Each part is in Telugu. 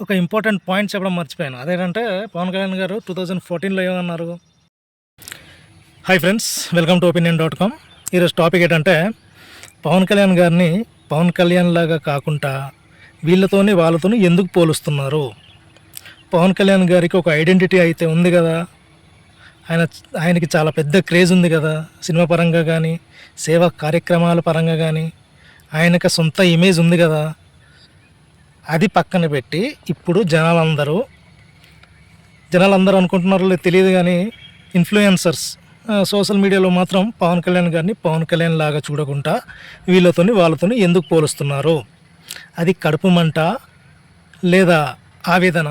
ఒక ఇంపార్టెంట్ పాయింట్ చెప్పడం మర్చిపోయాను. అదేంటంటే పవన్ కళ్యాణ్ గారు 2014లో ఏమన్నారు? Hi friends, welcome to opinion.com. ఈరోజు టాపిక్ ఏంటంటే పవన్ కళ్యాణ్ గారిని పవన్ కళ్యాణ్ లాగా కాకుండా వాళ్ళతోని ఎందుకు పోలుస్తున్నారు? పవన్ కళ్యాణ్ గారికి ఒక ఐడెంటిటీ అయితే ఉంది కదా, ఆయనకి చాలా పెద్ద క్రేజ్ ఉంది కదా, సినిమా పరంగా కానీ సేవా కార్యక్రమాల పరంగా కానీ ఆయనకు సొంత ఇమేజ్ ఉంది కదా. అది పక్కన పెట్టి ఇప్పుడు జనాలందరూ అనుకుంటున్నారో లేదు తెలియదు కానీ ఇన్ఫ్లుయెన్సర్స్ సోషల్ మీడియాలో మాత్రం పవన్ కళ్యాణ్ గారిని పవన్ కళ్యాణ్ లాగా చూడకుండా వాళ్ళతోని ఎందుకు పోలుస్తున్నారు? అది కడుపు మంట లేదా ఆవేదన?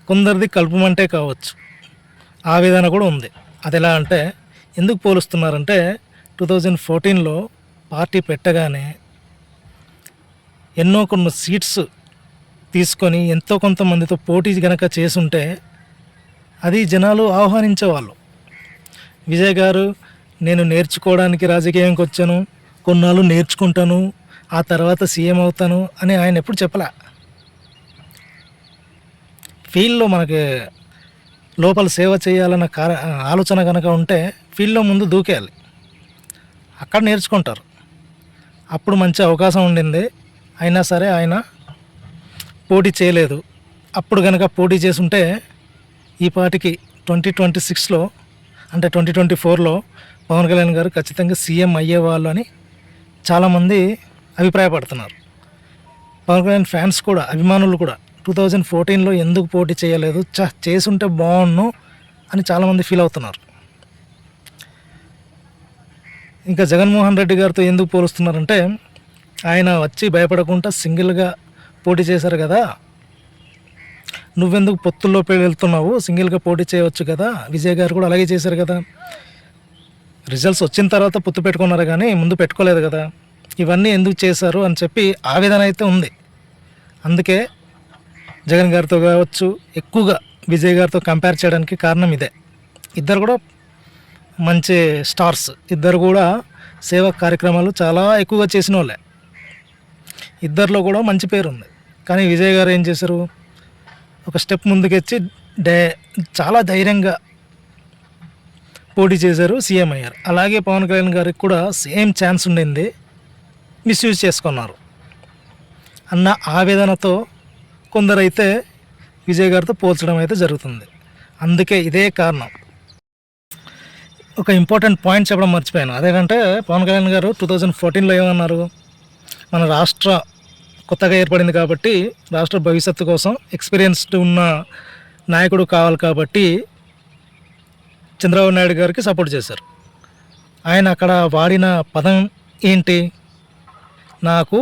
కొందరిది కడుపు మంటే కావచ్చు, ఆవేదన కూడా ఉంది. అది ఎలా అంటే ఎందుకు పోలుస్తున్నారంటే 2014లో పార్టీ పెట్టగానే కొన్ని సీట్స్ తీసుకొని ఎంతో కొంతమందితో పోటీ కనుక చేసుంటే అది జనాలు ఆహ్వానించేవాళ్ళు. విజయ్ గారు నేను నేర్చుకోవడానికి రాజకీయానికి వచ్చాను, కొన్నాళ్ళు నేర్చుకుంటాను, ఆ తర్వాత సీఎం అవుతాను అని ఆయన ఎప్పుడు చెప్పలే. ఫీల్డ్లో మనకి లోపల సేవ చేయాలన్న ఆలోచన కనుక ఉంటే ఫీల్డ్లో ముందు దూకేయాలి, అక్కడ నేర్చుకుంటారు. అప్పుడు మంచి అవకాశం ఉండింది, అయినా సరే ఆయన పోటీ చేయలేదు. అప్పుడు కనుక పోటీ చేసుంటే ఈ పాటికి 2026లో అంటే 2024లో పవన్ కళ్యాణ్ గారు ఖచ్చితంగా సీఎం అయ్యేవాళ్ళు అని చాలామంది అభిప్రాయపడుతున్నారు. పవన్ కళ్యాణ్ ఫ్యాన్స్ కూడా, అభిమానులు కూడా 2014లో ఎందుకు పోటీ చేయలేదు, చేసుంటే బాగుండు అని చాలామంది ఫీల్ అవుతున్నారు. ఇంకా జగన్మోహన్ రెడ్డి గారితో ఎందుకు పోలుస్తున్నారంటే ఆయన వచ్చి భయపడకుండా సింగిల్గా పోటీ చేశారు కదా, నువ్వెందుకు పొత్తుల్లో వెళ్తున్నావు, సింగిల్గా పోటీ చేయవచ్చు కదా, విజయ్ గారు కూడా అలాగే చేశారు కదా, రిజల్ట్స్ వచ్చిన తర్వాత పొత్తు పెట్టుకున్నారు కానీ ముందు పెట్టుకోలేదు కదా, ఇవన్నీ ఎందుకు చేశారు అని చెప్పి ఆవేదన అయితే ఉంది. అందుకే జగన్ గారితో కావచ్చు ఎక్కువగా విజయ్ గారితో కంపేర్ చేయడానికి కారణం ఇదే. ఇద్దరు కూడా మంచి స్టార్స్, ఇద్దరు కూడా సేవా కార్యక్రమాలు చాలా ఎక్కువగా చేసిన వాళ్ళే, ఇద్దరిలో కూడా మంచి పేరు ఉంది. కానీ విజయ్ గారు ఏం చేశారు, ఒక స్టెప్ ముందుకొచ్చి చాలా ధైర్యంగా పోటీ చేశారు, సీఎం అయ్యారు. అలాగే పవన్ కళ్యాణ్ గారికి కూడా సేమ్ ఛాన్స్ ఉండింది, మిస్యూజ్ చేసుకున్నారు అన్న ఆవేదనతో కొందరైతే విజయ్ గారితో పోల్చడం అయితే జరుగుతుంది. అందుకే ఇదే కారణం. ఒక ఇంపార్టెంట్ పాయింట్ చెప్పడం మర్చిపోయాను. అదేంటంటే పవన్ కళ్యాణ్ గారు 2014లో ఏమన్నారు, మన రాష్ట్ర కొత్తగా ఏర్పడింది కాబట్టి రాష్ట్ర భవిష్యత్తు కోసం ఎక్స్పీరియన్స్డ్ ఉన్న నాయకుడు కావాలి కాబట్టి చంద్రబాబు నాయుడు గారికి సపోర్ట్ చేశారు. ఆయన అక్కడ వాడిన పదం ఏంటి, నాకు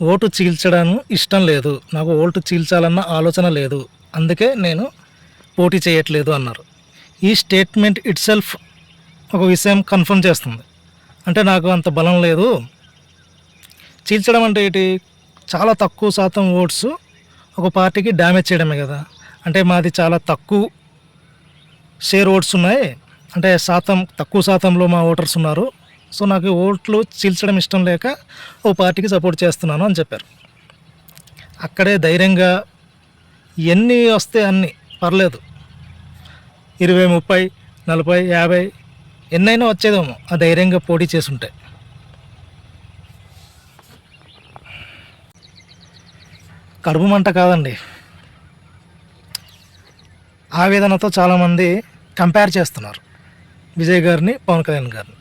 ఓటు చీల్చడం ఇష్టం లేదు, నాకు ఓటు చీల్చాలన్న ఆలోచన లేదు, అందుకే నేను పోటీ చేయట్లేదు అన్నారు. ఈ స్టేట్మెంట్ ఇట్ సెల్ఫ్ ఒక విషయం కన్ఫర్మ్ చేస్తుంది. అంటే నాకు అంత బలం లేదు, చీల్చడం అంటే ఏంటి, చాలా తక్కువ శాతం ఓట్స్ ఒక పార్టీకి డ్యామేజ్ చేయడమే కదా. అంటే మాది చాలా తక్కువ షేర్ ఓట్స్ ఉన్నాయి, అంటే తక్కువ శాతంలో మా ఓటర్స్ ఉన్నారు, సో నాకు ఓట్లు చీల్చడం ఇష్టం లేక ఓ పార్టీకి సపోర్ట్ చేస్తున్నాను అని చెప్పారు. అక్కడే ధైర్యంగా ఎన్ని వస్తే అన్ని పర్లేదు, 20, 30, 40, 50 ఎన్నైనా వచ్చేదేమో ఆ ధైర్యంగా పోటీ చేసుంటే. కడుపు మంట కాదండి, ఆవేదనతో చాలామంది కంపేర్ చేస్తున్నారు విజయ్ గారిని పవన్ కళ్యాణ్ గారిని.